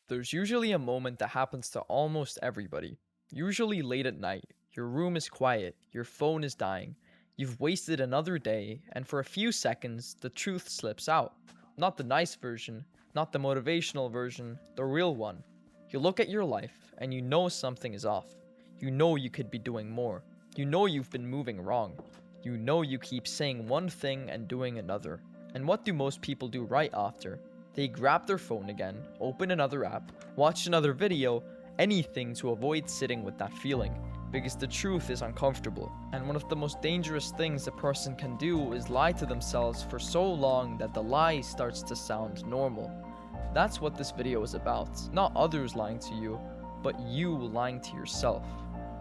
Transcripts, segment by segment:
There's usually a moment that happens to almost everybody. Usually late at night, your room is quiet, your phone is dying, you've wasted another day, and for a few seconds, the truth slips out. Not the nice version, not the motivational version, the real one. You look at your life, and you know something is off. You know you could be doing more. You know you've been moving wrong. You know you keep saying one thing and doing another. And what do most people do right after? They grab their phone again, open another app, watch another video, anything to avoid sitting with that feeling, because the truth is uncomfortable. And one of the most dangerous things a person can do is lie to themselves for so long that the lie starts to sound normal. That's what this video is about. Not others lying to you, but you lying to yourself.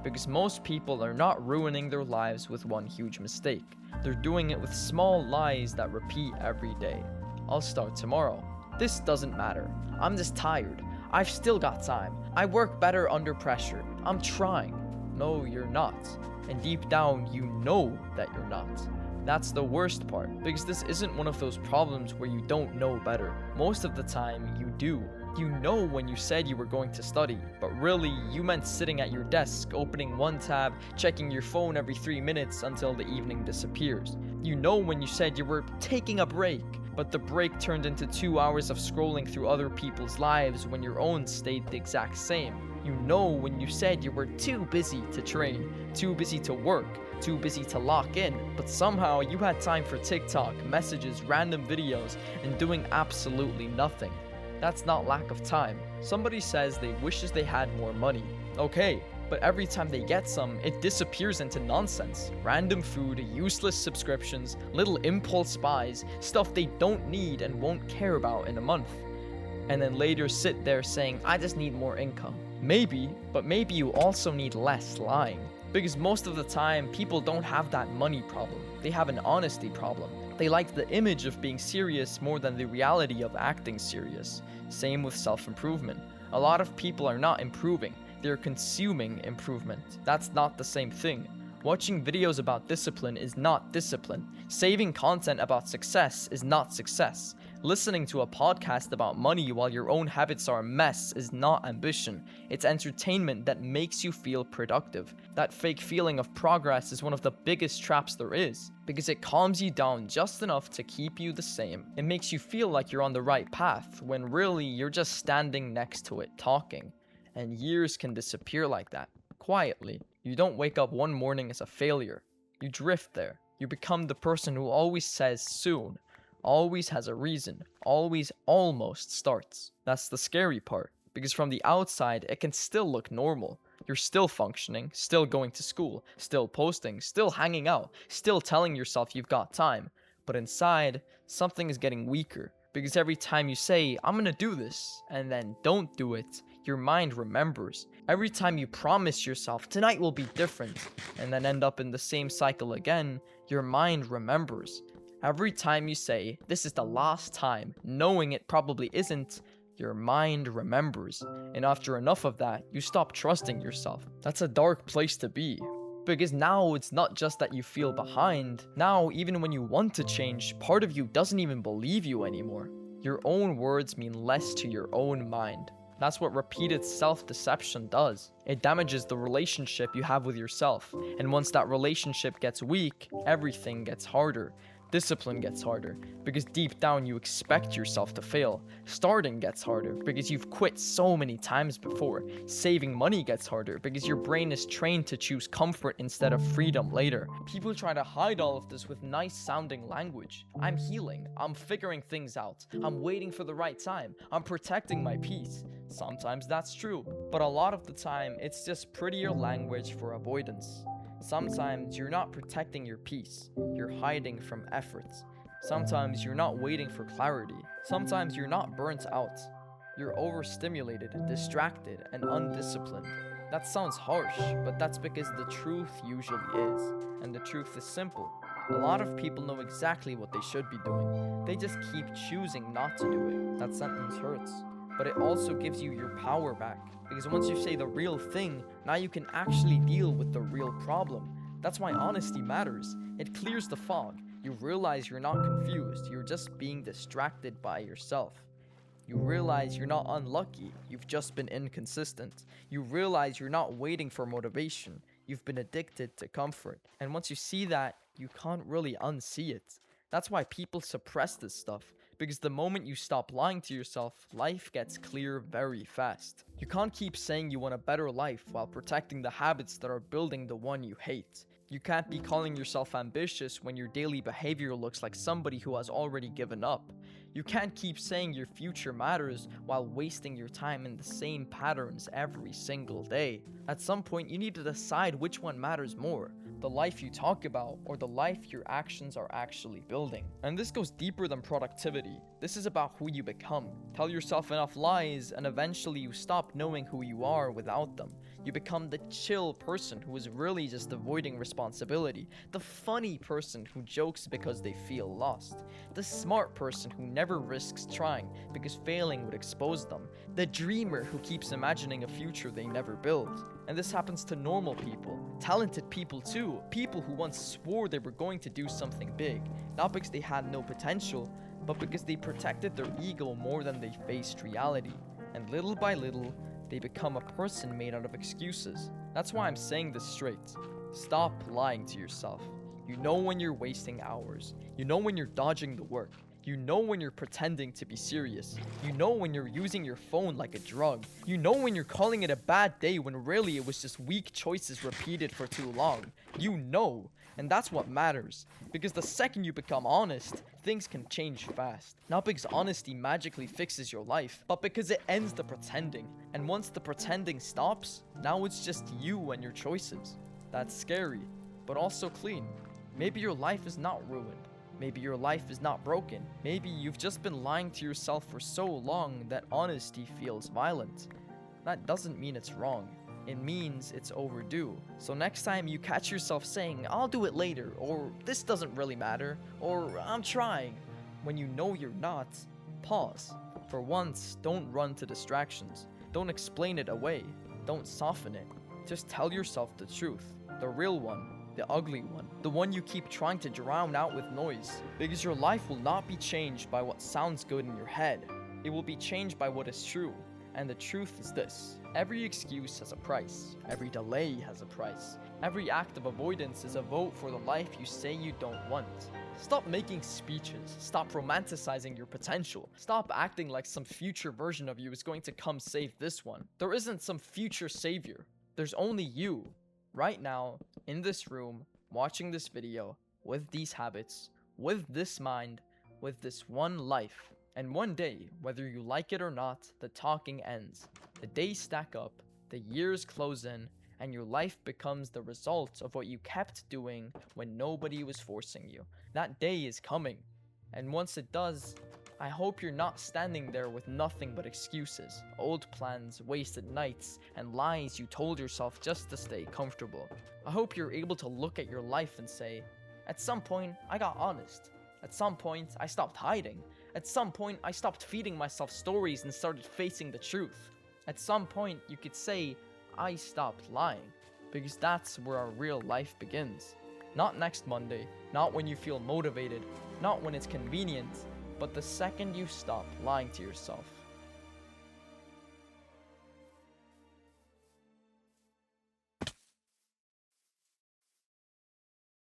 Because most people are not ruining their lives with one huge mistake. They're doing it with small lies that repeat every day. I'll start tomorrow. This doesn't matter. I'm just tired. I've still got time. I work better under pressure. I'm trying. No, you're not. And deep down, you know that you're not. That's the worst part, because this isn't one of those problems where you don't know better. Most of the time, you do. You know when you said you were going to study, but really, you meant sitting at your desk, opening one tab, checking your phone every 3 minutes until the evening disappears. You know when you said you were taking a break, but the break turned into 2 hours of scrolling through other people's lives when your own stayed the exact same. You know when you said you were too busy to train, too busy to work, too busy to lock in, but somehow you had time for TikTok, messages, random videos, and doing absolutely nothing. That's not lack of time. Somebody says they wishes they had more money. Okay, but every time they get some, it disappears into nonsense. Random food, useless subscriptions, little impulse buys, stuff they don't need and won't care about in a month. And then later sit there saying, I just need more income. Maybe, but maybe you also need less lying. Because most of the time, people don't have that money problem. They have an honesty problem. They like the image of being serious more than the reality of acting serious. Same with self-improvement. A lot of people are not improving. They're consuming improvement. That's not the same thing. Watching videos about discipline is not discipline. Saving content about success is not success. Listening to a podcast about money while your own habits are a mess is not ambition. It's entertainment that makes you feel productive. That fake feeling of progress is one of the biggest traps there is, because it calms you down just enough to keep you the same. It makes you feel like you're on the right path, when really you're just standing next to it talking. And years can disappear like that, quietly. You don't wake up one morning as a failure. You drift there. You become the person who always says soon, always has a reason, always almost starts. That's the scary part, because from the outside, it can still look normal. You're still functioning, still going to school, still posting, still hanging out, still telling yourself you've got time. But inside, something is getting weaker, because every time you say, I'm gonna do this, and then don't do it, your mind remembers. Every time you promise yourself, tonight will be different, and then end up in the same cycle again, your mind remembers. Every time you say, this is the last time, knowing it probably isn't, your mind remembers. And after enough of that, you stop trusting yourself. That's a dark place to be. Because now it's not just that you feel behind. Now, even when you want to change, part of you doesn't even believe you anymore. Your own words mean less to your own mind. That's what repeated self-deception does. It damages the relationship you have with yourself. And once that relationship gets weak, everything gets harder. Discipline gets harder, because deep down you expect yourself to fail. Starting gets harder, because you've quit so many times before. Saving money gets harder, because your brain is trained to choose comfort instead of freedom later. People try to hide all of this with nice sounding language. I'm healing, I'm figuring things out, I'm waiting for the right time, I'm protecting my peace. Sometimes that's true, but a lot of the time it's just prettier language for avoidance. Sometimes you're not protecting your peace, you're hiding from efforts. Sometimes you're not waiting for clarity. Sometimes you're not burnt out. You're overstimulated, distracted, and undisciplined. That sounds harsh, but that's because the truth usually is. And the truth is simple. A lot of people know exactly what they should be doing. They just keep choosing not to do it. That sentence hurts. But it also gives you your power back. Because once you say the real thing, now you can actually deal with the real problem. That's why honesty matters. It clears the fog. You realize you're not confused, you're just being distracted by yourself. You realize you're not unlucky, you've just been inconsistent. You realize you're not waiting for motivation, you've been addicted to comfort. And once you see that, you can't really unsee it. That's why people suppress this stuff, because the moment you stop lying to yourself, life gets clear very fast. You can't keep saying you want a better life while protecting the habits that are building the one you hate. You can't be calling yourself ambitious when your daily behavior looks like somebody who has already given up. You can't keep saying your future matters while wasting your time in the same patterns every single day. At some point, you need to decide which one matters more, the life you talk about or the life your actions are actually building. And this goes deeper than productivity. This is about who you become. Tell yourself enough lies and eventually you stop knowing who you are without them. You become the chill person who is really just avoiding responsibility, the funny person who jokes because they feel lost, the smart person who never risks trying because failing would expose them, the dreamer who keeps imagining a future they never build. And this happens to normal people, talented people too, people who once swore they were going to do something big, not because they had no potential, but because they protected their ego more than they faced reality. And little by little, they become a person made out of excuses. That's why I'm saying this straight. Stop lying to yourself. You know when you're wasting hours. You know when you're dodging the work. You know when you're pretending to be serious. You know when you're using your phone like a drug. You know when you're calling it a bad day when really it was just weak choices repeated for too long. You know. And that's what matters. Because the second you become honest, things can change fast. Not because honesty magically fixes your life, but because it ends the pretending. And once the pretending stops, now it's just you and your choices. That's scary, but also clean. Maybe your life is not ruined. Maybe your life is not broken. Maybe you've just been lying to yourself for so long that honesty feels violent. That doesn't mean it's wrong. It means it's overdue. So next time you catch yourself saying, "I'll do it later," or "this doesn't really matter," or "I'm trying," when you know you're not, pause. For once, don't run to distractions. Don't explain it away. Don't soften it. Just tell yourself the truth. The real one. The ugly one. The one you keep trying to drown out with noise. Because your life will not be changed by what sounds good in your head. It will be changed by what is true. And the truth is this: every excuse has a price. Every delay has a price. Every act of avoidance is a vote for the life you say you don't want. Stop making speeches. Stop romanticizing your potential. Stop acting like some future version of you is going to come save this one. There isn't some future savior. There's only you, right now, in this room, watching this video, with these habits, with this mind, with this one life. And one day, whether you like it or not, the talking ends. The days stack up, the years close in, and your life becomes the result of what you kept doing when nobody was forcing you. That day is coming. And once it does, I hope you're not standing there with nothing but excuses, old plans, wasted nights, and lies you told yourself just to stay comfortable. I hope you're able to look at your life and say, at some point, I got honest. At some point, I stopped hiding. At some point, I stopped feeding myself stories and started facing the truth. At some point, you could say, I stopped lying. Because that's where our real life begins. Not next Monday, not when you feel motivated, not when it's convenient, but the second you stop lying to yourself.